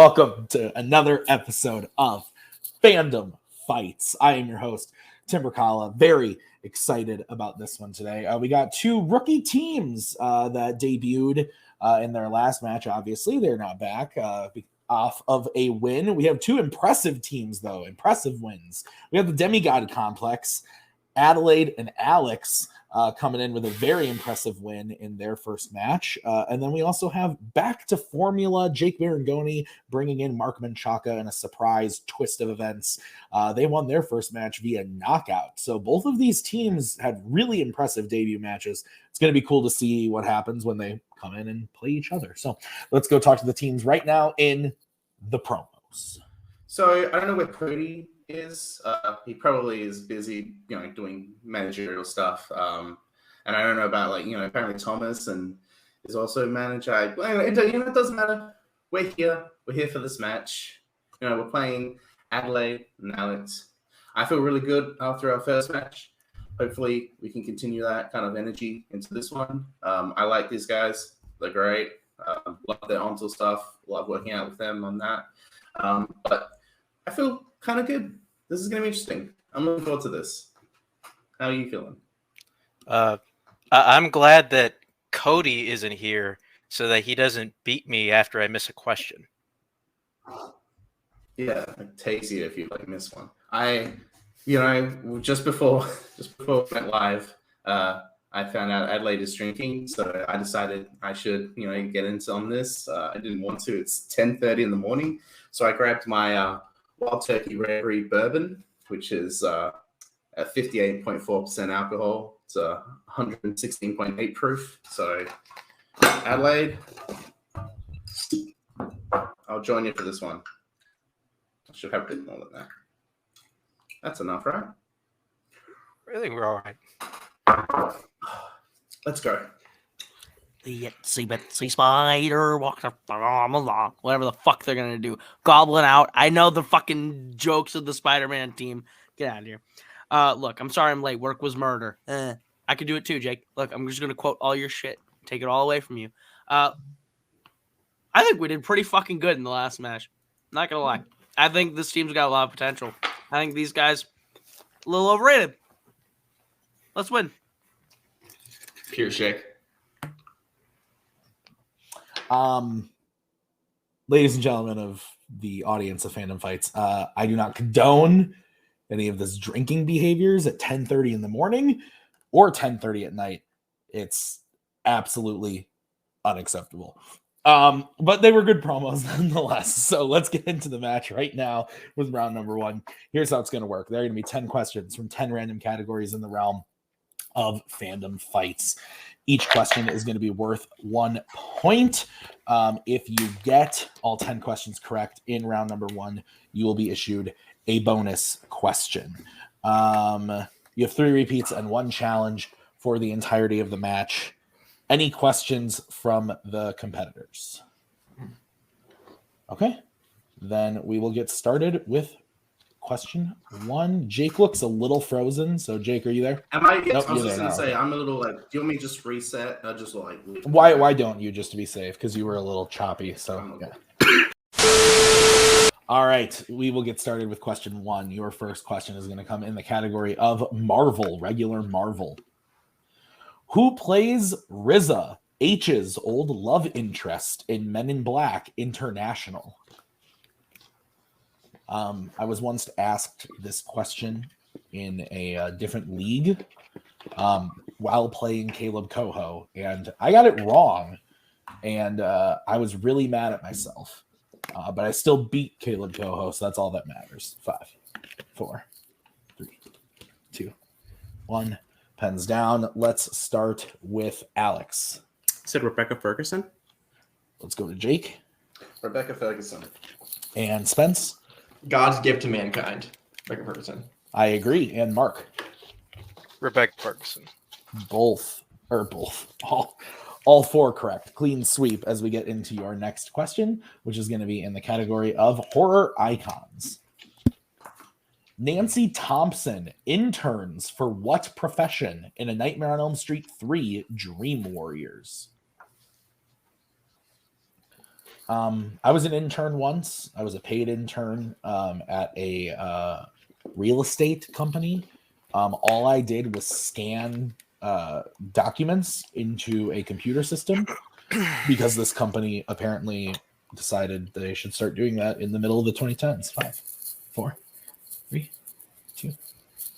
Welcome to another episode of Fandom Fights. I am your host, Tim Brzakala. Very excited about this one today. We got two rookie teams that debuted in their last match. Obviously, they're not back off of a win. We have two impressive teams, though. Impressive wins. We have the Demigod Complex, Adelaide and Alex, coming in with a very impressive win in their first match. And then we also have back to formula, Jake Marangoni bringing in Mark Menchaca in a surprise twist of events. They won their first match via knockout. So both of these teams had really impressive debut matches. It's going to be cool to see what happens when they come in and play each other. So let's go talk to the teams right now in the promos. So I don't know where Cody is. He probably is busy, doing managerial stuff. And I don't know about apparently Thomas and is also a manager. It doesn't matter. We're here. We're here for this match. We're playing Adelaide and Alex. I feel really good after our first match. Hopefully we can continue that kind of energy into this one. I like these guys. They're great. Love their onto stuff. Love working out with them on that. But I feel kind of good. This is going to be interesting. I'm looking forward to this. How are you feeling? I'm glad that Cody isn't here so that he doesn't beat me after I miss a question. Yeah, it takes you if you miss one. Just before we went live, I found out Adelaide is drinking, so I decided I should, get into on this. I didn't want to. It's 10:30 in the morning, so I grabbed my Wild Turkey Rare Breed Bourbon, which is at 58.4% alcohol. It's 116.8 proof. So, Adelaide, I'll join you for this one. I should have a bit more than that. That's enough, right? I think we're all right. Let's go. The itsy bitsy spider walks up along. Whatever the fuck they're gonna do. Goblin out. I know the fucking jokes of the Spider-Man team. Get out of here. Look, I'm sorry I'm late. Work was murder. I could do it too, Jake. Look, I'm just gonna quote all your shit. Take it all away from you. I think we did pretty fucking good in the last match. Not gonna lie. I think this team's got a lot of potential. I think these guys a little overrated. Let's win. Pure shake. Ladies and gentlemen of the audience of Fandom Fights, I do not condone any of this drinking behaviors at 10:30 in the morning or 10:30 at night. It's absolutely unacceptable. But they were good promos nonetheless. So let's get into the match right now with round number one. Here's how it's going to work. There are going to be 10 questions from 10 random categories in the realm of Fandom Fights. Each question is going to be worth 1 point. If you get all 10 questions correct in round number one, you will be issued a bonus question. You have 3 repeats and 1 challenge for the entirety of the match. Any questions from the competitors? Okay, then we will get started with question 1. Jake looks a little frozen. So, Jake, are you there? Am I? Yes, nope, I was just going to say, okay. I'm a little do you want me to just reset? Just Why don't you, just to be safe? Because you were a little choppy. So, yeah. All right, we will get started with question 1. Your first question is going to come in the category of Marvel, regular Marvel. Who plays RZA, H's old love interest in Men in Black International? I was once asked this question in a different league while playing Kaleb Koho, and I got it wrong, and I was really mad at myself. But I still beat Kaleb Koho, so that's all that matters. 5, 4, 3, 2, 1. Pens down. Let's start with Alex. Said Rebecca Ferguson. Let's go to Jake. Rebecca Ferguson. And Spence. God's gift to mankind. Rebecca Ferguson. I agree. And Mark. Rebecca Ferguson. Both. All 4 correct. Clean sweep as we get into your next question, which is going to be in the category of horror icons. Nancy Thompson interns for what profession in A Nightmare on Elm Street 3 Dream Warriors? I was an intern once. I was a paid intern at a real estate company. All I did was scan documents into a computer system because this company apparently decided they should start doing that in the middle of the 2010s. 5, 4, 3, 2,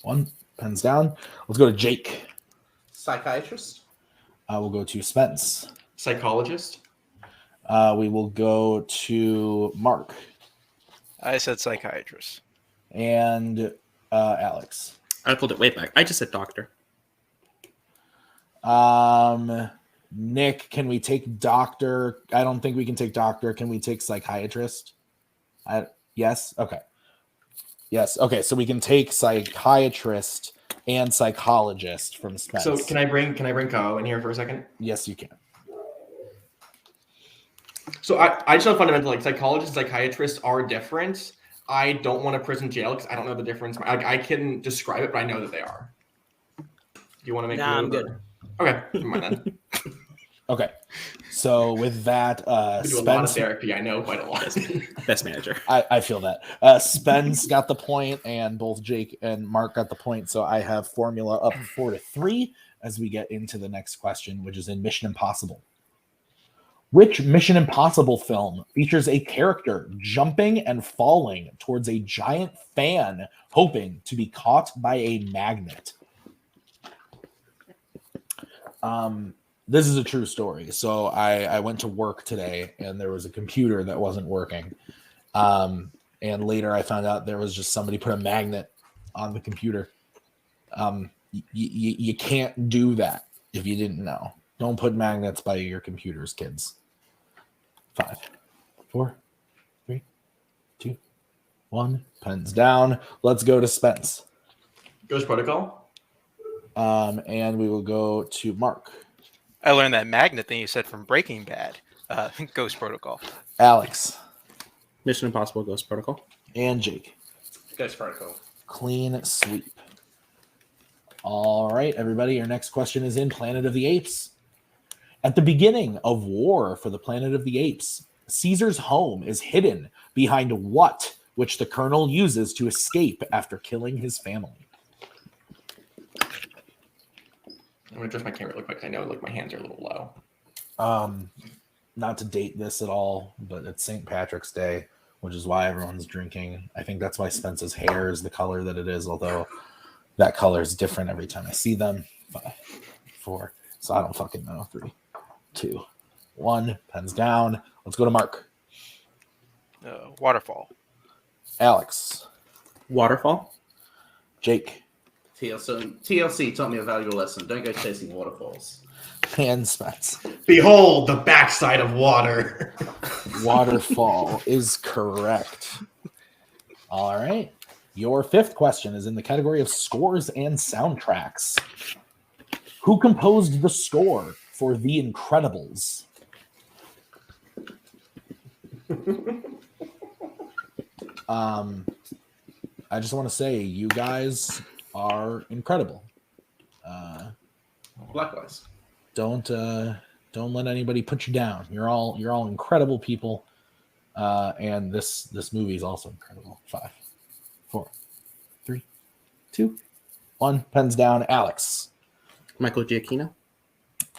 1. Pens down. Let's go to Jake. Psychiatrist. We'll go to Spence. Psychologist. We will go to Mark I said psychiatrist. and Alex. I pulled it way back. I just said doctor. Nick, can we take doctor? I don't think we can take doctor. Can we take psychiatrist? Yes. Okay. Yes. Okay. So we can take psychiatrist and psychologist from Spence. So can I bring Koho in here for a second? Yes, you can. So I just know fundamentally, like, psychologists and psychiatrists are different. I don't want a prison jail because I don't know the difference. I can describe it, but I know that they are. Do you want to make? Nah, I'm good. Okay, never mind then. Okay. So with that, I do a lot of Spence, therapy. I know quite a lot. Best manager. I feel that. Spence got the point, and both Jake and Mark got the point. So I have formula up 4-3 as we get into the next question, which is in Mission Impossible. Which Mission Impossible film features a character jumping and falling towards a giant fan, hoping to be caught by a magnet? This is a true story. So I went to work today, and there was a computer that wasn't working. And later I found out there was just somebody put a magnet on the computer. You can't do that if you didn't know. Don't put magnets by your computers, kids. 5, 4, 3, 2, 1. Pens down. Let's go to Spence. Ghost Protocol. And we will go to Mark. I learned that magnet thing you said from Breaking Bad. Ghost Protocol. Alex. Mission Impossible Ghost Protocol. And Jake. Ghost Protocol. Clean sweep. All right, everybody. Your next question is in Planet of the Apes. At the beginning of War for the Planet of the Apes, Caesar's home is hidden behind what, which the Colonel uses to escape after killing his family? I'm gonna adjust my camera real quick. I know like my hands are a little low. Not to date this at all, but it's St. Patrick's Day, which is why everyone's drinking. I think that's why Spence's hair is the color that it is, although that color is different every time I see them. 5, 4. So I don't fucking know. 3, 2, 1. Pens down. Let's go to Mark. Waterfall. Alex. Waterfall. Jake. TLC taught me a valuable lesson. Don't go chasing waterfalls. And Spence. Behold the backside of water. Waterfall is correct. All right. Your fifth question is in the category of scores and soundtracks. Who composed the score for The Incredibles? I just want to say you guys are incredible. Likewise. Don't let anybody put you down. You're all incredible people. And this movie is also incredible. 5, 4, 3, 2, 1. Pens down. Alex. Michael Giacchino.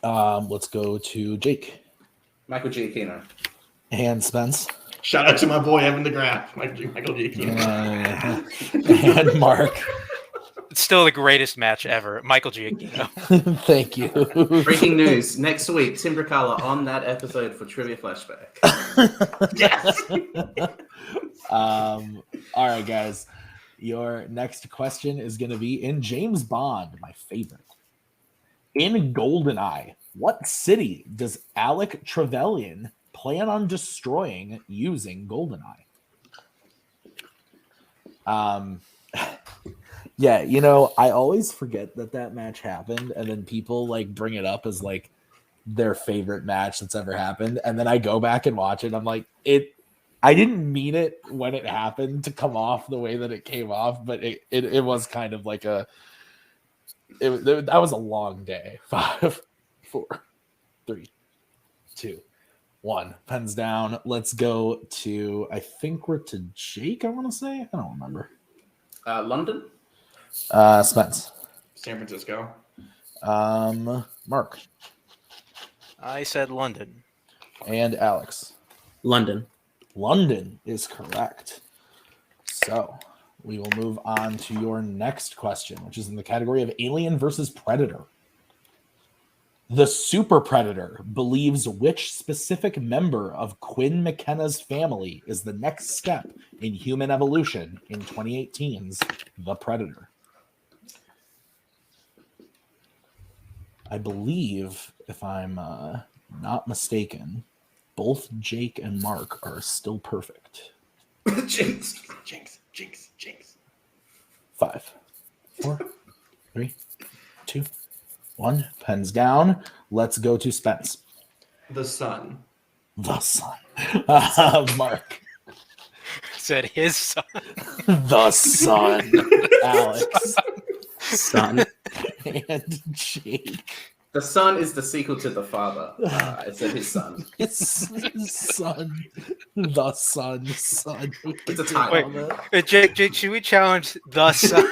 Let's go to Jake. Michael Giacchino. And Spence. Shout out to my boy Evan DeGraff, Michael Giacchino. And Mark. It's still the greatest match ever. Michael Giacchino. Thank you. Breaking news. Next week, Tim Brzakala on that episode for Trivia Flashback. Yes. All right, guys. Your next question is going to be in James Bond, my favorite. In GoldenEye, what city does Alec Trevelyan plan on destroying using GoldenEye? Yeah, you know, I always forget that match happened, and then people like bring it up as like their favorite match that's ever happened, and then I go back and watch it. I'm like, I didn't mean it when it happened to come off the way that it came off, but it was kind of like that was a long day. 5, 4, 3, 2, 1. Pens down. Let's go to, I think we're to Jake, I want to say. I don't remember. London. Spence. San Francisco. Mark. I said London. And Alex. London. London is correct. So we will move on to your next question, which is in the category of Alien versus Predator. The Super Predator believes which specific member of Quinn McKenna's family is the next step in human evolution in 2018's The Predator. I believe, if I'm not mistaken, both Jake and Mark are still perfect. Jinx. 5, 4, 3, 2, 1. Pens down. Let's go to Spence. The sun. The sun. Mark. Said his son. The sun. Alex. Sun. And Jake. The son is the sequel to the father. I said his son. It's his son. The son. It's a title. Wait, Jake, should we challenge the son?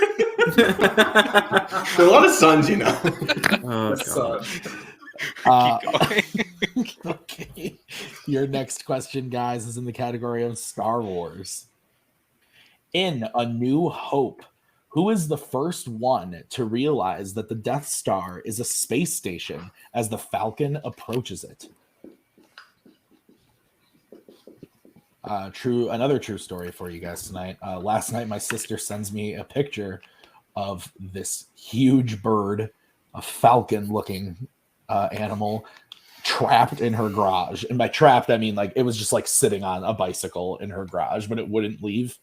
There are a lot of suns, you know. Oh, The God. son. Keep going. Okay. Your next question, guys, is in the category of Star Wars. In A New Hope, who is the first one to realize that the Death Star is a space station as the Falcon approaches it? Another true story for you guys tonight. Last night, my sister sends me a picture of this huge bird, a falcon-looking animal, trapped in her garage. And by trapped, I mean like it was just like sitting on a bicycle in her garage, but it wouldn't leave.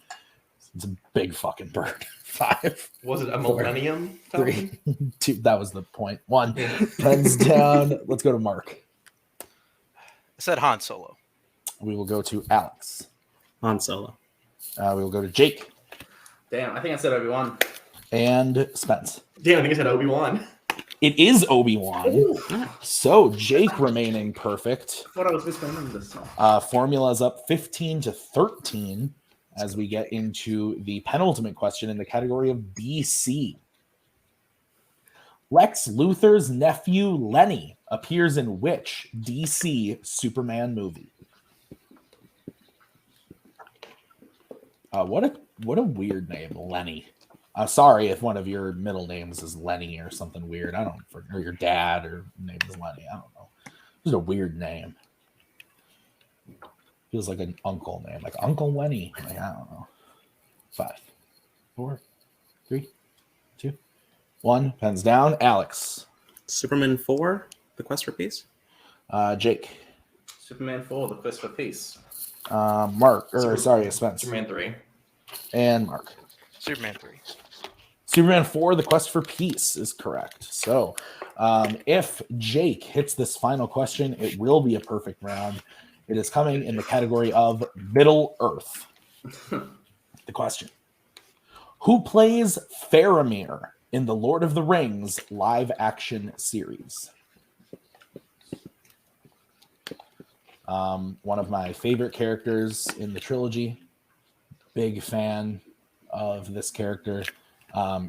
It's a big fucking bird. 5. Was it a Millennium? 3, 2. That was the point. 1. Pens down. Let's go to Mark. I said Han Solo. We will go to Alex. Han Solo. We will go to Jake Damn, I think I said Obi-Wan. and Spence. Damn, I think I said Obi-Wan. It is Obi-Wan. So Jake remaining perfect. I thought I was misremembering this song. Formula's up 15-13 as we get into the penultimate question in the category of BC. Lex Luthor's nephew Lenny appears in which DC Superman movie? What a weird name, Lenny. Sorry if one of your middle names is Lenny or something weird. Or your dad or name is Lenny. I don't know. It's a weird name. Feels like an uncle name, like Uncle Lenny. Like, I don't know. 5, 4, 3, 2, 1. Pens down. Alex. Superman 4, The Quest for Peace. Jake. Superman 4, The Quest for Peace. Spence. Superman 3. And Mark. Superman 3. Superman 4, The Quest for Peace is correct. So if Jake hits this final question, it will be a perfect round. It is coming in the category of Middle Earth. The question. Who plays Faramir in the Lord of the Rings live-action series? One of my favorite characters in the trilogy. Big fan of this character.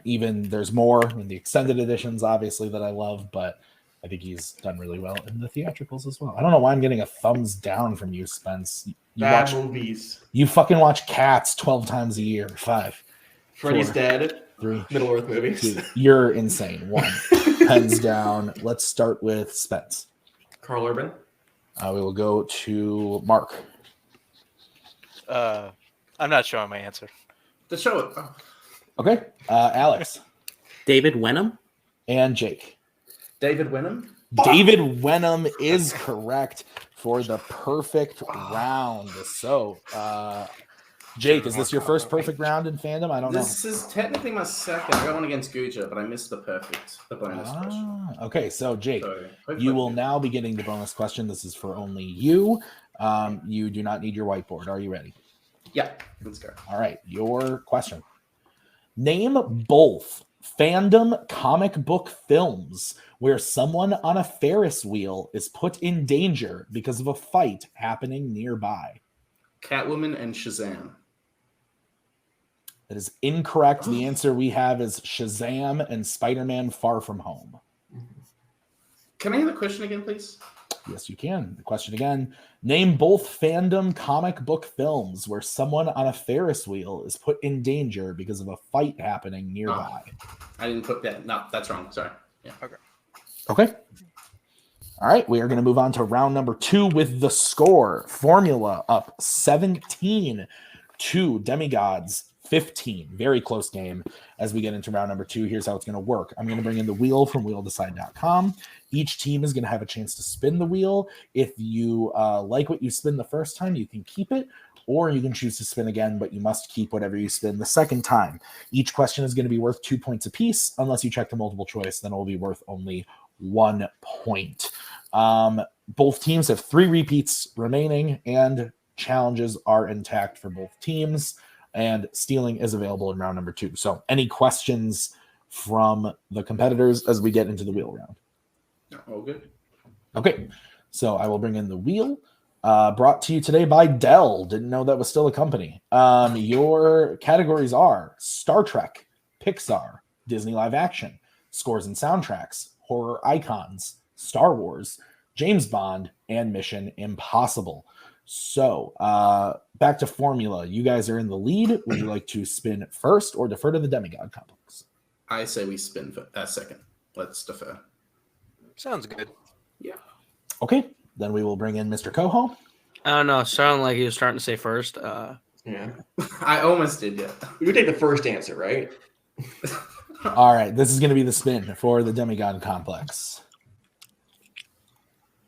Even there's more in the extended editions, obviously, that I love, but I think he's done really well in the theatricals as well. I don't know why I'm getting a thumbs down from you, Spence. Bad movies. You fucking watch Cats 12 times a year. 5. Freddy's 4, Dead. 3. Middle Earth movies. 2. You're insane. 1. Pens down. Let's start with Spence. Carl Urban. We will go to Mark. I'm not showing my answer. The show. Oh. Okay. Alex. David Wenham. And Jake. David Wenham. David Wenham is correct for the perfect round. So, Jake, is this your first perfect round in fandom? I don't know. This is technically my second. I got one against Guja, but I missed the bonus question. Okay, so Jake, So, hopefully you will now be getting the bonus question. This is for only you. You do not need your whiteboard. Are you ready? Yeah, let's go. All right, your question. Name both Fandom comic book films where someone on a Ferris wheel is put in danger because of a fight happening nearby. Catwoman and Shazam. That is incorrect. The answer we have is Shazam and Spider-Man Far From Home. Can I hear the question again, please? Yes, you can. The question again. Name both Fandom comic book films where someone on a Ferris wheel is put in danger because of a fight happening nearby. I didn't put that. No, that's wrong. Sorry. Yeah. Okay. All right. We are going to move on to round number 2 with the score. Formula up 17 to Demigods 15. Very close game. As we get into round number 2, here's how it's going to work. I'm going to bring in the wheel from wheeldecide.com. Each team is going to have a chance to spin the wheel. If you like what you spin the first time, you can keep it, or you can choose to spin again, but you must keep whatever you spin the second time. Each question is going to be worth 2 points apiece. Unless you check the multiple choice, then it will be worth only 1 point. Both teams have 3 repeats remaining, and challenges are intact for both teams. And stealing is available in round number 2. So any questions from the competitors as we get into the wheel round? All good. Okay, so I will bring in the wheel. Brought to you today by Dell. Didn't know that was still a company. Your categories are Star Trek, Pixar, Disney live action, scores and soundtracks, horror icons, Star Wars, James Bond, and Mission Impossible. So back to formula. You guys are in the lead. Would you like to spin first or defer to the Demigod complex? I say we spin for a second. Let's defer. Sounds good. Yeah. Okay, then we will bring in Mr. Koho. I don't know. Sounded like he was starting to say first. Yeah. I almost did, yeah. We would take the first answer, right? All right, this is going to be the spin for the Demigod complex.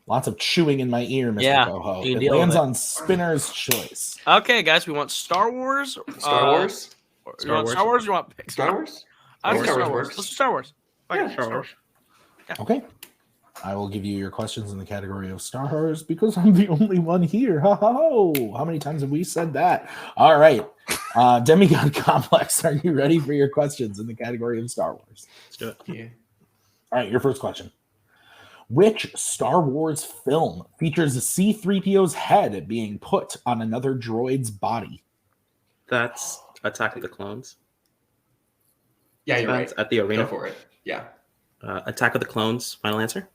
Lots of chewing in my ear, Mr. Yeah, Koho. you It deal with lands it. on spinner's choice. Okay, guys, we want Star Wars. Star Wars? You want Star Wars or you want Pixar? Star Wars? I think Star Star Wars Wars. works. Let's do Star Wars. Okay, Yeah, Star Wars. Okay. I will give you your questions in the category of Star Wars because I'm the only one here. Ha ha ho. How many times have we said that? All right. Demigod complex, are you ready for your questions in the category of Star Wars? Let's do it. Yeah. All right, your first question. Which Star Wars film features a C-3PO's head being put on another droid's body? That's Attack of the Clones. Yeah, you're right. That's at the arena. Go for it. Yeah. Attack of the Clones. Final answer.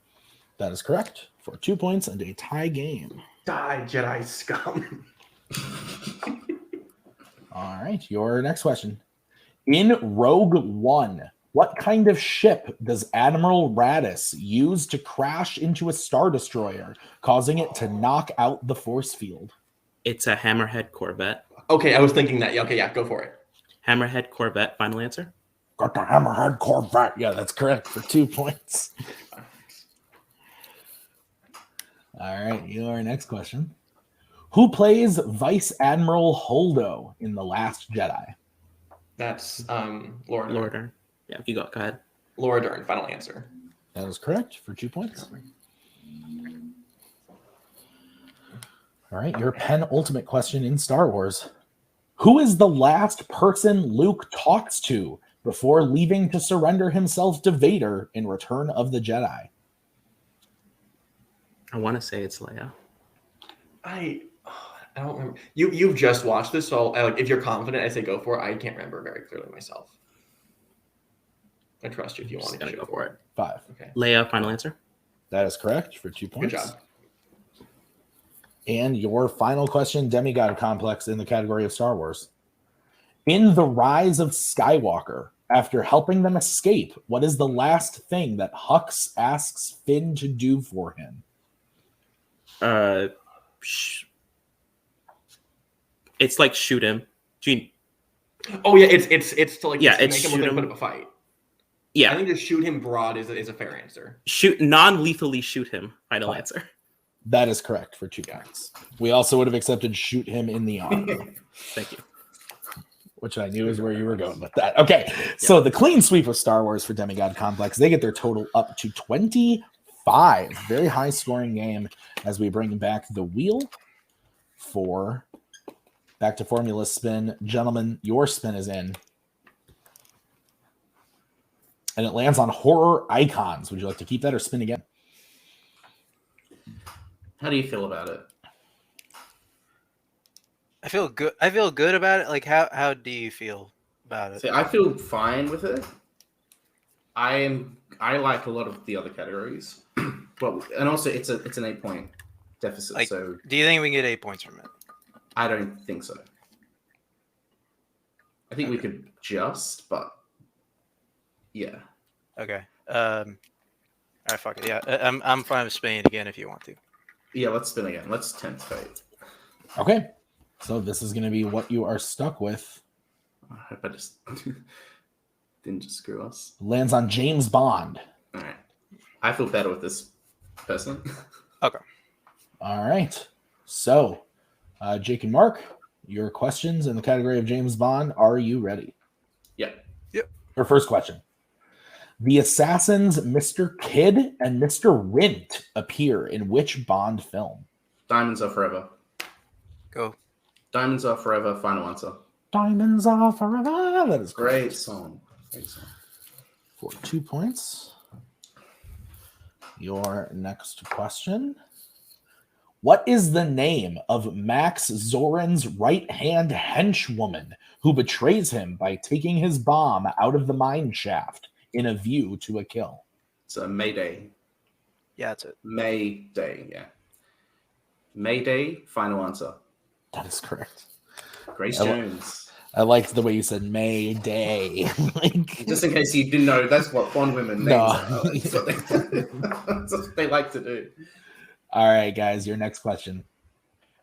That is correct for 2 points and a tie game. Die, Jedi scum. All right, your next question. In Rogue One, what kind of ship does Admiral Raddus use to crash into a Star Destroyer, causing it to knock out the force field? It's a Hammerhead Corvette. Okay, I was thinking that. Yeah, okay, yeah, go for it. Hammerhead Corvette. Final answer. Got the Hammerhead Corvette. Yeah, that's correct for 2 points. All right, your next question. Who plays Vice Admiral Holdo in The Last Jedi? That's Laura Dern. Laura Dern. Yeah, you go ahead. Laura Dern, final answer. That is correct for 2 points. All right, your penultimate question in Star Wars. Who is the last person Luke talks to before leaving to surrender himself to Vader in Return of the Jedi? I want to say it's Leia. I don't remember. You've just watched this, so if you're confident, I say go for it. I can't remember very clearly myself. I trust you if you want to Gotta go go for for it. it. 5. Okay. Leia. Final answer. That is correct for 2 Good points. job. And your final question, Demigod complex in the category of Star Wars. In The Rise of Skywalker, after helping them escape, what is the last thing that Hux asks Finn to do for him? It's like shoot him. Oh yeah, it's to like Yeah, to it's make him shoot look him. like put up a fight. I Yeah, think just shoot him broad is a fair answer. shoot non-lethally shoot him. Final Fine. answer. That is correct for 2 points. We also would have accepted shoot him in the arm, Thank you. which I knew is where you were going with that. Okay, so the clean sweep of Star Wars for Demigod Complex, they get their total up to 25. Very high scoring game as we bring back the wheel for back to formula spin. Gentlemen, your spin is in. And it lands on horror icons. Would you like to keep that or spin again? How do you feel about it? I feel good. I feel good about it. Like, how do you feel about it? See, I feel fine with it. I like a lot of the other categories, but and also it's an 8-point deficit. Like, so do you think we can get 8 points from it? I don't think so. I think we could just, but yeah. Okay. All right, fuck it. Yeah, I'm fine with Spain again if you want to. Yeah, let's spin again. Let's tempt fate. Okay. So this is going to be what you are stuck with. I hope I just didn't just screw us. Lands on James Bond. All right. I feel better with this person. Okay. All right. So, Jake and Mark, your questions in the category of James Bond. Are you ready? Yeah. Your first question. The assassins Mr. Kidd and Mr. Rint appear in which Bond film? Diamonds Are Forever. Go. Diamonds Are Forever. Final answer. Diamonds Are Forever. That is Great correct. song. Great song. For 2 points. Your next question. What is the name of Max Zorin's right-hand henchwoman who betrays him by taking his bomb out of the mine shaft in A View to a Kill? It's a Mayday. Yeah, that's it. Mayday, yeah. Mayday, final answer. That is correct. Grace I- Jones. I liked the way you said Mayday. Like, Just in case you didn't know, that's what Bond women names No. are. That's what that's what they like to do. all right, guys, your next question.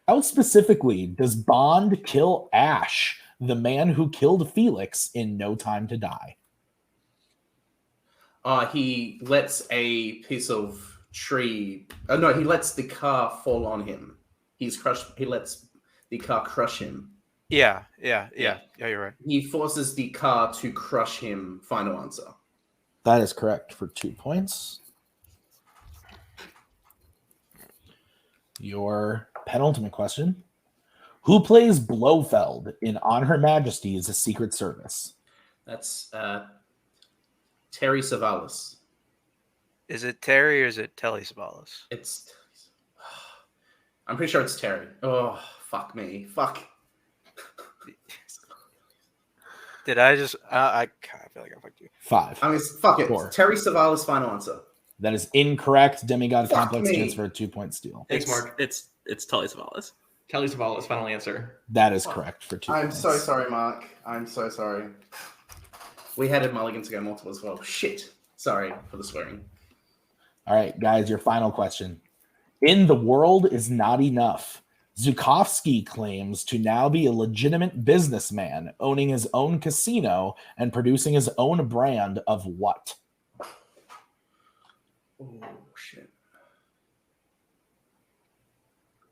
How specifically does Bond kill Ash, the man who killed Felix in No Time to Die? He lets a piece of tree. No, he lets the car fall on him. He's crushed. He lets the car crush him. Yeah, you're right. He forces the car to crush him. Final answer. That is correct for 2 points. Your penultimate question. Who plays Blofeld in On Her Majesty's Secret Service? That's Terry Savalas. Is it Terry or is it Telly Savalas? It's. I'm pretty sure it's Terry. Oh, fuck me. Fuck. Did I just? I feel like I fucked you. 5. I mean, fuck it. 4. Terry Savalas. Final answer. That is incorrect. Demigod Fuck Complex me. stands for a 2-point steal. Thanks, Mark. It's Tully Savalas. Kelly Savalas, final answer. That is correct for 2 I'm points. so sorry, Mark. I'm so sorry. We had a mulligan to go multiple as well. Shit. Sorry for the swearing. All right, guys, your final question. In The World Is Not Enough, Zukovsky claims to now be a legitimate businessman, owning his own casino and producing his own brand of what? Oh, shit.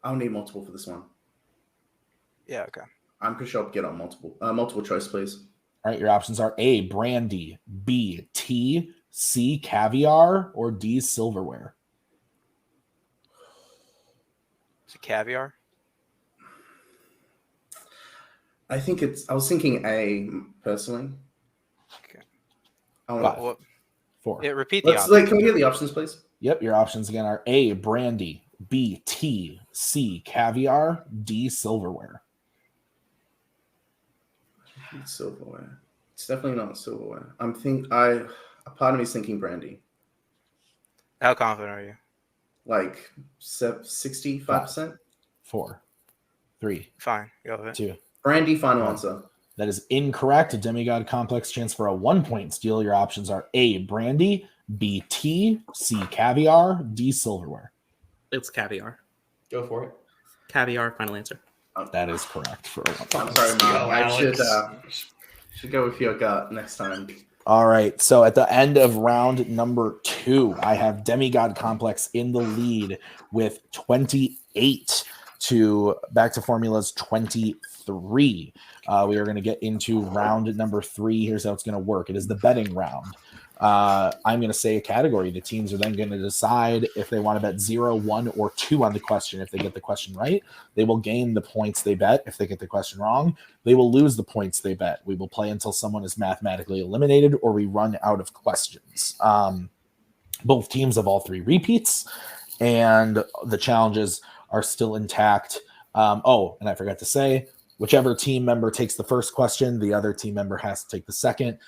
I'll need multiple for this one. Yeah, okay. I'm pretty sure I'll get on multiple. Multiple choice, please. All right, your options are A, brandy, B, tea, C, caviar, or D, silverware. Is it caviar? I was thinking A, personally. Okay. I wanna- What? 4. Yeah, repeat the Let's, option. can we get the options, please? Yep, your options again are A, brandy, B, tea, C, caviar, D, silverware. Silverware. It's definitely not silverware. A part of me is thinking brandy. How confident are you? Like 65%? 4, 3, Fine. Go ahead. 2. Brandy, final answer. That is incorrect. A Demigod Complex chance for a 1-point steal. Your options are A, brandy, B, tea, C, caviar, D, silverware. It's caviar. Go for it. Caviar, final answer. That is correct for a 1-point. I'm sorry, Mark. Go, I Alex. should go with your gut next time. All right. So at the end of round number 2, I have Demigod Complex in the lead with 28 to back to formulas 23. We are going to get into round number 3. Here's how it's going to work. It is the betting round. I'm going to say a category. The teams are then going to decide if they want to bet 0, 1, or 2 on the question. If they get the question right, they will gain the points they bet. If they get the question wrong, they will lose the points they bet. We will play until someone is mathematically eliminated or we run out of questions. Both teams have all 3 repeats, and the challenges are still intact. And I forgot to say, whichever team member takes the first question, the other team member has to take the second.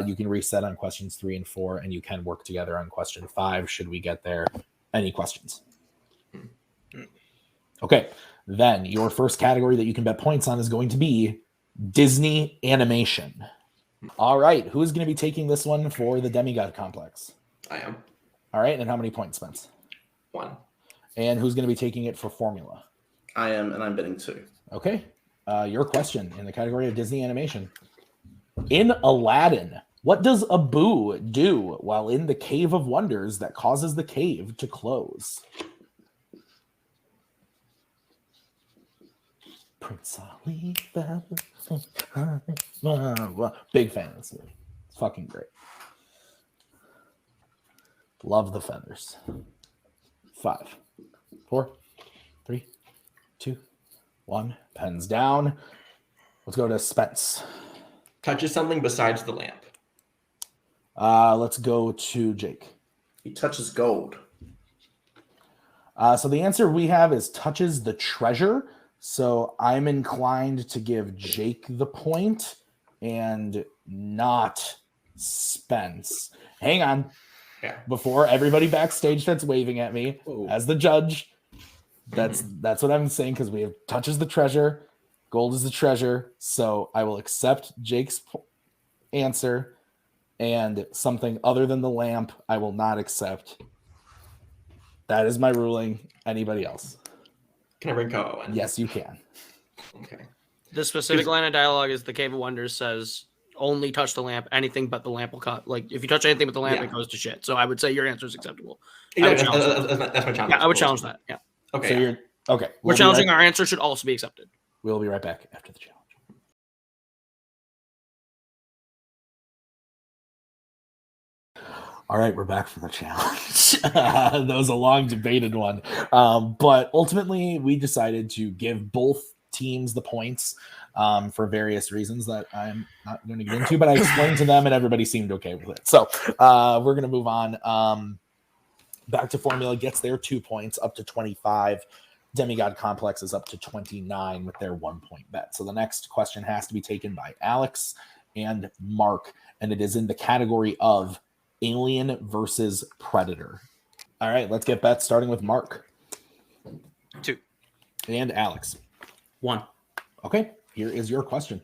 You can reset on questions 3 and 4, and you can work together on question 5 should we get there. Any questions? Okay, then your first category that you can bet points on is going to be Disney animation. All right, who's going to be taking this one for the Demigod Complex? I am. All right, and how many points, Spence? 1. And who's going to be taking it for formula? I am, and I'm betting 2. Okay, your question in the category of Disney animation. In Aladdin, what does Abu do while in the Cave of Wonders that causes the cave to close? Prince Ali. Big fan of this movie. It's fucking great. Love the feathers. 5, 4, 3, 2, 1. Pens down. Let's go to Spence. Touches something besides the lamp. Let's go to Jake. He touches gold. So the answer we have is touches the treasure. So I'm inclined to give Jake the point and not Spence. Hang on. Yeah. Before everybody backstage starts waving at me as the judge. That's what I'm saying, because we have touches the treasure. Gold is the treasure. So I will accept Jake's answer, and something other than the lamp I will not accept. That is my ruling. Anybody else? Can I bring Koho in? Yes, you can. Okay. The specific line of dialogue is the Cave of Wonders says, only touch the lamp. Anything but the lamp will cut. Like, if you touch anything but the lamp, it goes to shit. So I would say your answer is acceptable. That's my challenge. Yeah, I would challenge that. Yeah. Okay. So you're okay. We're challenging our answer should also be accepted. We'll be right back after the challenge. All right, we're back from the challenge. That was a long debated one. But ultimately, we decided to give both teams the points for various reasons that I'm not going to get into, but I explained to them and everybody seemed okay with it. So we're going to move on. Back to formula gets their 2 points up to 25. Demigod Complex is up to 29 with their 1 point bet. So the next question has to be taken by Alex and Mark, and it is in the category of Alien versus Predator. All right, let's get bets starting with Mark. 2. And Alex. 1. Okay, here is your question.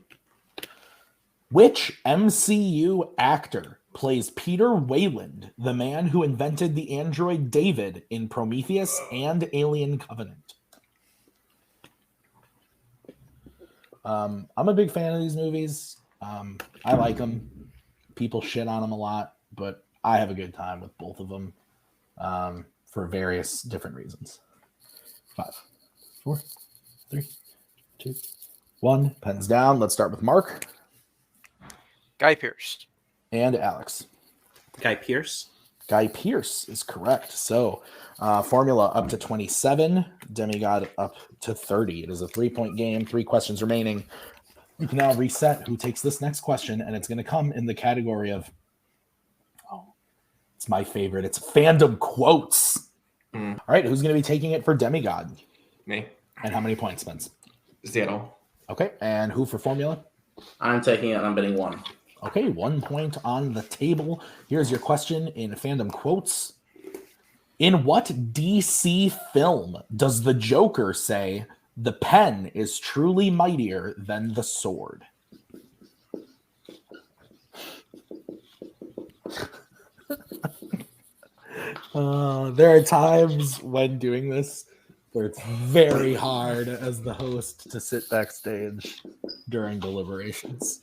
Which MCU actor plays Peter Wayland, the man who invented the android David in Prometheus and Alien Covenant? I'm a big fan of these movies. I like them. People shit on them a lot, but I have a good time with both of them for various different reasons. 5, 4, 3, 2, 1. Pens down. Let's start with Mark. Guy Pearce. And Alex. Guy Pearce. Guy Pearce is correct. So formula up to 27. Demigod up to 30. It is a 3-point game. 3 questions remaining. You can now reset who takes this next question, and it's going to come in the category of, it's my favorite. It's fandom quotes. All right, who's going to be taking it for Demigod? Me. And how many points, Spence? 0. Okay, and who for formula? I'm taking it, and I'm betting 1. Okay, 1 point on the table. Here's your question in fandom quotes. In what DC film does the Joker say, the pen is truly mightier than the sword? There are times when doing this where it's very hard as the host to sit backstage during deliberations.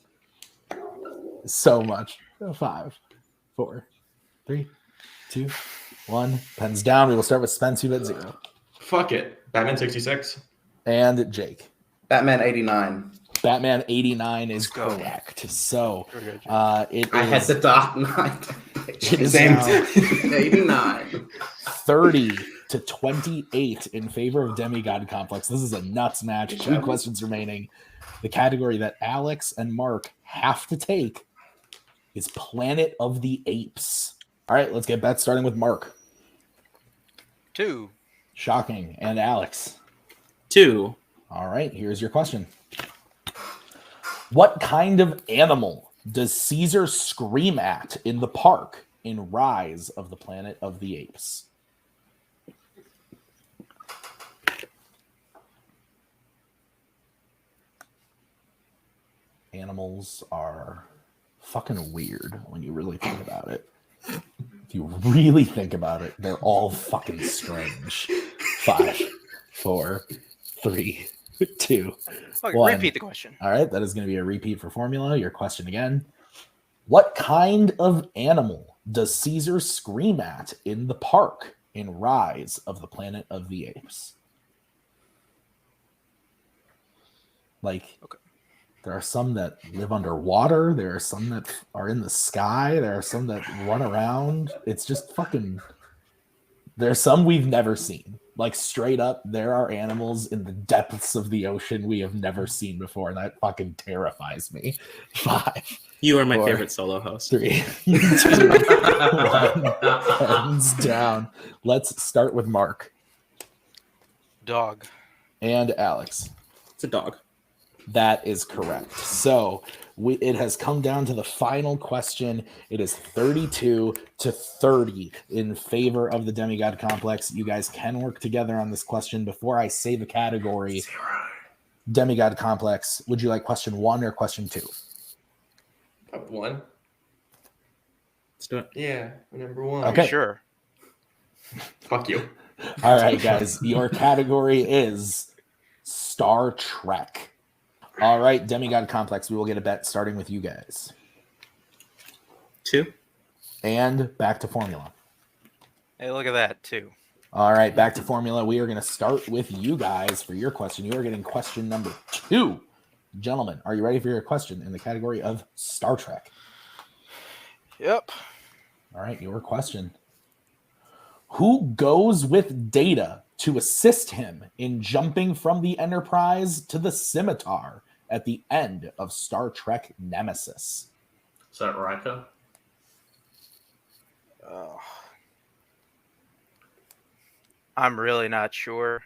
So much. 5, 4, 3, 2, 1. Pens down. We will start with Spence, who bet 0. Fuck it. Batman 66. And Jake. Batman 89. Batman 89 is Let's go. correct. So Good, it I had is the Dark Knight. It is Same. now 89. 30-28 in favor of Demigod Complex. This is a nuts match. Good 2 job. questions remaining. The category that Alex and Mark have to take is Planet of the Apes. All right, let's get bets starting with Mark. 2. Shocking. And Alex. 2. All right, here's your question. What kind of animal does Caesar scream at in the park in Rise of the Planet of the Apes? Animals are fucking weird when you really think about it. If you really think about it, they're all fucking strange. 5, 4, 3, 2, Okay, 1. repeat the question. All right, that is going to be a repeat for formula. Your question again. What kind of animal does Caesar scream at in the park in Rise of the Planet of the Apes? Like, Okay. there are some that live underwater. There are some that are in the sky. There are some that run around. It's just fucking... There's some we've never seen. Like, straight up, there are animals in the depths of the ocean we have never seen before, and that fucking terrifies me. 5, You are my 4, favorite solo host. 3, 2, 1. Hands down. Let's start with Mark Dog. and Alex. It's a dog. That is correct. So it has come down to the final question. It is 32-30 in favor of the Demigod Complex. You guys can work together on this question. Before I say the category, 0. Demigod Complex, would you like question 1 or question 2? 1. Let's do it. Yeah, number 1. Okay. Sure. Fuck you. All right, guys. Your category is Star Trek. All right, Demigod Complex, we will get a bet starting with you guys. 2. And back to formula. Hey, look at that, 2. All right, back to formula. We are going to start with you guys for your question. You are getting question number 2. Gentlemen, are you ready for your question in the category of Star Trek? Yep. All right, your question. Who goes with Data to assist him in jumping from the Enterprise to the Scimitar at the end of Star Trek Nemesis? Is that Riker? I'm really not sure.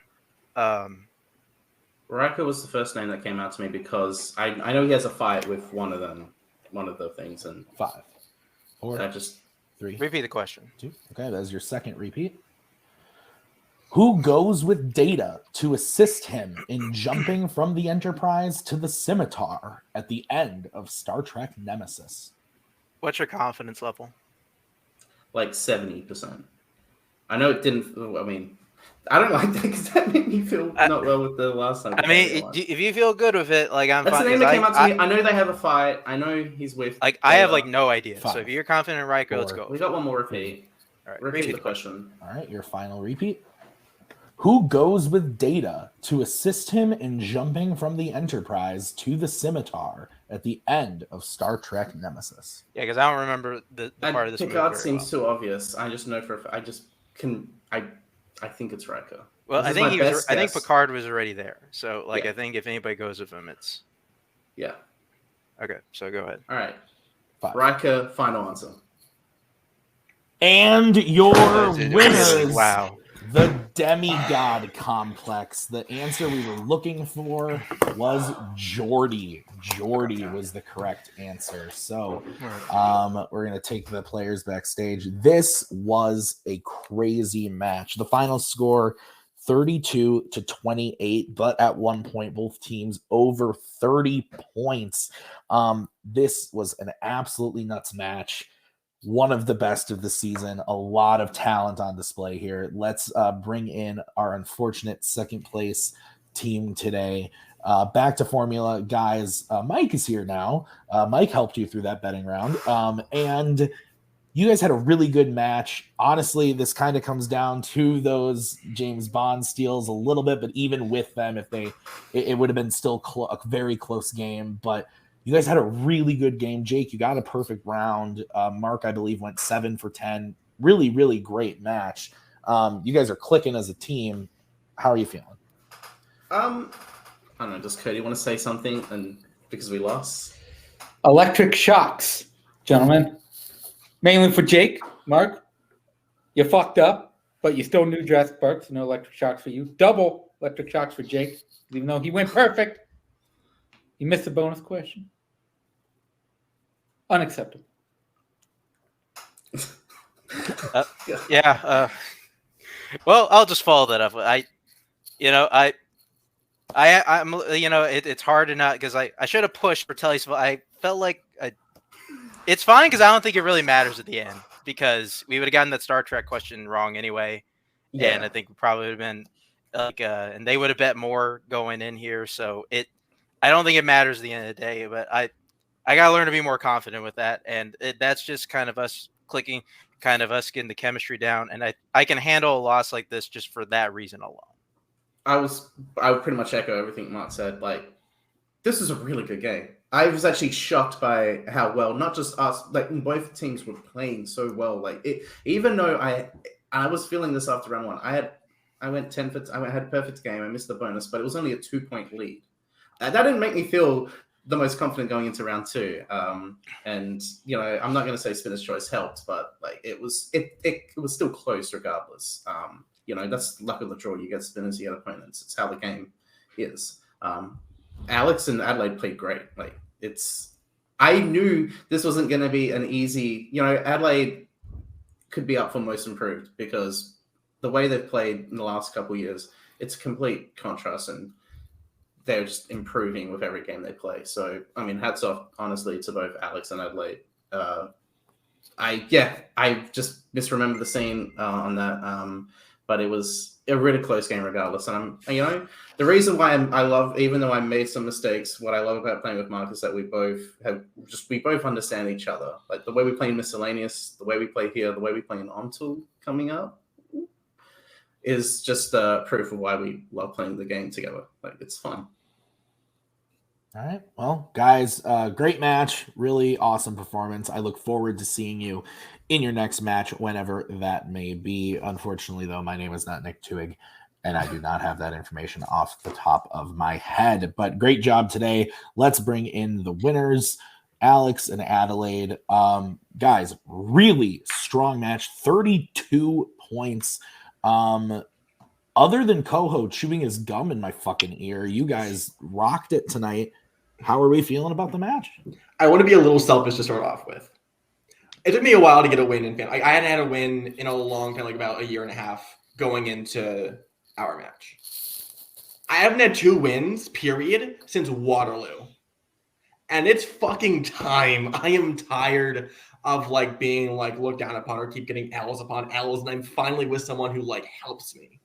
Riker was the first name that came out to me because I know he has a fight with one of the things, and 5, 4, that just 3, Repeat the question. 2. Okay, that's your second repeat. Who goes with Data to assist him in jumping from the Enterprise to the Scimitar at the end of Star Trek Nemesis? What's your confidence level? like 70%. I know it didn't. I mean, I don't like that because that made me feel not well with the last time. I mean, if you feel good with it, like I'm that's fine. the name that came out to me. I know they have a fight. I know he's with. Like I have like no idea. 5, So if you're confident in Riker, let's 4, go. We got one more repeat. All right, Repeat the question. All right, your final repeat. Who goes with Data to assist him in jumping from the Enterprise to the Scimitar at the end of Star Trek Nemesis? Yeah, because I don't remember the part of this movie Picard very seems well. too obvious. I just know for. I just can. I think it's Riker. Well, This I is think my he was. best I think guess. Picard was already there. So like, Yeah. I think if anybody goes with him, it's Yeah. okay. So go ahead. All right. 5. Riker. Final answer. And your winners, Wow. the Demigod Complex. The answer we were looking for was Geordi. Geordi was the correct answer. So we're going to take the players backstage. This was a crazy match. The final score, 32-28, but at one point, both teams over 30 points. This was an absolutely nuts match. One of the best of the season. A lot of talent on display here. Let's bring in our unfortunate second place team today. Back to formula, guys. Mike is here now. Mike helped you through that betting round. And you guys had a really good match. Honestly, this kind of comes down to those James Bond steals a little bit, but even with them, it would have been still a very close game. But You guys had a really good game. Jake, you got a perfect round. Mark, I believe, went 7 for 10. Really, really great match. You guys are clicking as a team. How are you feeling? I don't know. Does Cody want to say something? And because we lost, Electric shocks, gentlemen. Mainly for Jake, Mark. You fucked up, but you still knew Jurassic Park, so no electric shocks for you. Double electric shocks for Jake, even though he went perfect. He missed a bonus question. Unacceptable. Well, I'll just follow that up. I'm it's hard to not because I should have pushed for Telly's. I felt like it's fine because I don't think it really matters at the end because we would have gotten that Star Trek question wrong anyway, and I think we probably would have been like and they would have bet more going in here. So I don't think it matters at the end of the day, but I gotta learn to be more confident with that, and that's just kind of us clicking, kind of us getting the chemistry down, and I can handle a loss like this just for that reason alone. I would pretty much echo everything Mark said. Like, this is a really good game. I was actually shocked by how well, not just us, like both teams were playing so well. Like, even though I was feeling this after round one, I had a perfect game. I missed the bonus, but it was only a 2-point lead. That didn't make me feel the most confident going into round two. And I'm not going to say spinner's choice helped, but like it was still close regardless. That's luck of the draw. You get spinners, you get opponents. It's how the game is. Alex and Adelaide played great. Like I knew this wasn't going to be an easy. Adelaide could be up for most improved because the way they've played in the last couple of years, it's a complete contrast, and they're just improving with every game they play. So, I mean, hats off, honestly, to both Alex and Adelaide. I just misremembered the scene on that. But it was a really close game regardless. And the reason why I love, even though I made some mistakes, what I love about playing with Mark is that we both understand each other. Like the way we play in Miscellaneous, the way we play here, the way we play in Untitled coming up is just proof of why we love playing the game together. Like, it's fun. All right. Well, guys, great match. Really awesome performance. I look forward to seeing you in your next match, whenever that may be. Unfortunately, though, my name is not Nick Twohig, and I do not have that information off the top of my head. But great job today. Let's bring in the winners, Alex and Adelaide. Guys, really strong match. 32 points. Other than Koho chewing his gum in my fucking ear, you guys rocked it tonight. How are we feeling about the match? I want to be a little selfish to start off with. It took me a while to get a win in Fandom. I hadn't had a win in a long time, like about a year and a half going into our match. I haven't had 2 wins, period, since Waterloo. And it's fucking time. I am tired of being looked down upon or keep getting L's upon L's, and I'm finally with someone who helps me.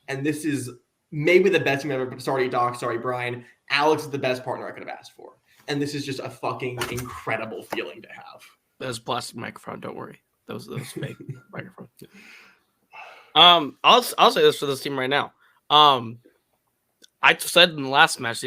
And this is maybe the best team ever. Sorry, Doc. Sorry, Brian. Alex is the best partner I could have asked for. And this is just a fucking incredible feeling to have. That was a plastic microphone. Don't worry. That was fake microphone. I'll say this for this team right now. I said in the last match,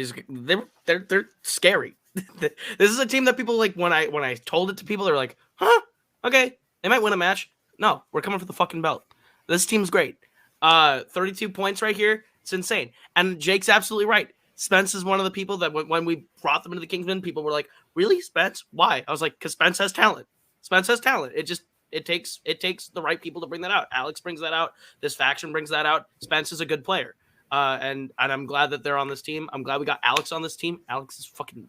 they're scary. This is a team that people when I told it to people, they're like, huh? Okay, they might win a match. No, we're coming for the fucking belt. This team's great. 32 points right here. It's insane. And Jake's absolutely right. Spence is one of the people that when we brought them into the Kingsman, people were like, really, Spence? Why? I was like, because Spence has talent. Spence has talent. It takes the right people to bring that out. Alex brings that out. This faction brings that out. Spence is a good player. And I'm glad that they're on this team. I'm glad we got Alex on this team. Alex is fucking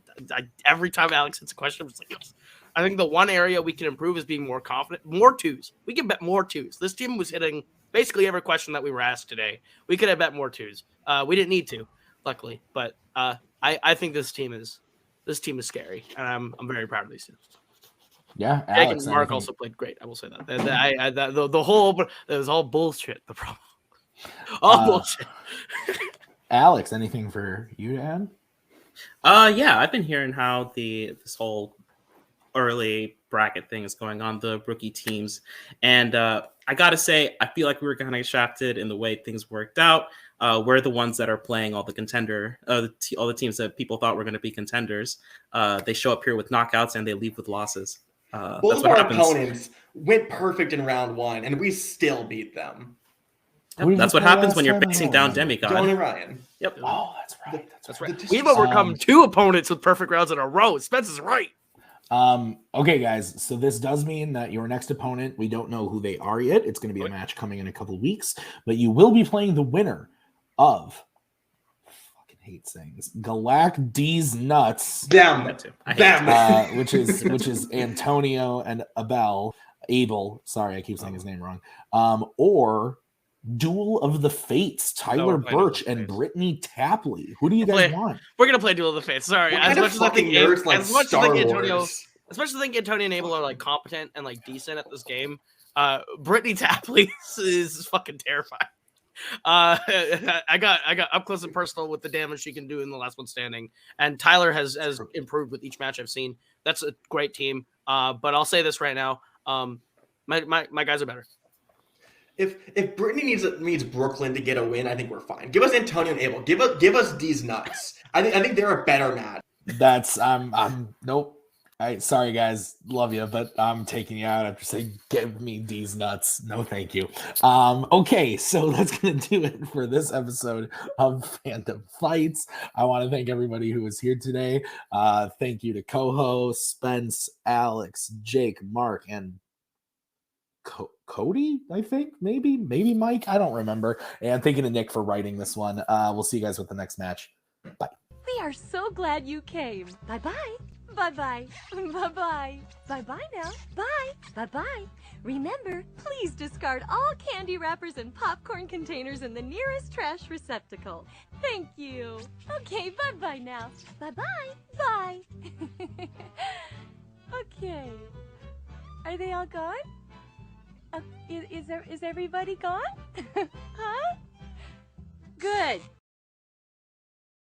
every time Alex hits a question, I'm just like, yes. I think the one area we can improve is being more confident. More twos. We can bet more twos. This team was hitting basically every question that we were asked today. We could have bet more twos. We didn't need to, luckily. But I think this team is scary, and I'm very proud of these teams. Yeah, Jake and Mark also played great. I will say that. The whole open, it was all bullshit. The problem, all bullshit. Alex, anything for you to add? Yeah, I've been hearing how this whole early bracket thing is going on, the rookie teams, and I gotta say, I feel like we were kind of shafted in the way things worked out. we're the ones that are playing all the all the teams that people thought were going to be contenders. They show up here with knockouts and they leave with losses. Both That's of what our happens. opponents went perfect in round 1, and we still beat them. Who did That's you what play happens last when you're time? I facing don't down remember. Demigod. Dylan and Ryan. Yep. Oh, that's right. That's right. The- We've overcome 2 opponents with perfect rounds in a row. Spence is right. Okay, guys. So this does mean that your next opponent, we don't know who they are yet. It's going to be a match coming in a couple of weeks, but you will be playing the winner of. I fucking hate saying this. Galac D's nuts. Them. That too. I hate Them. which is Antonio and Abel. Sorry, I keep saying his name wrong. Or Duel of the Fates, Tyler we're playing Duel of Birch the and Fates. Brittany Tapley. Who do you We're guys want? We're gonna play Duel of the Fates. Sorry, What as kind much of as I think fucking nerds like as much as I Star think Antonio, Wars? as much as I think Antonio and Abel are like competent and like decent at this game, Brittany Tapley is fucking terrifying. I got up close and personal with the damage she can do in the last one standing, and Tyler has improved with each match I've seen. That's a great team. But I'll say this right now, my guys are better. If Brittany needs Brooklyn to get a win, I think we're fine. Give us Antonio and Abel. Give us these nuts. I think they're a better match. That's I'm nope. Sorry guys, love you, but I'm taking you out after saying give me these nuts. No, thank you. Okay, so that's gonna do it for this episode of Fandom Fights. I want to thank everybody who was here today. Thank you to Koho, Spence, Alex, Jake, Mark, and Cody, I think, maybe Mike, I don't remember. And thank you to Nick for writing this one. We'll see you guys with the next match. Bye. We are so glad you came. Bye-bye. Bye-bye. Bye-bye. Bye-bye now. Bye. Bye-bye. Remember, please discard all candy wrappers and popcorn containers in the nearest trash receptacle. Thank you. Okay, bye-bye now. Bye-bye. Bye. Okay. Are they all gone? Is everybody gone? Huh? Good.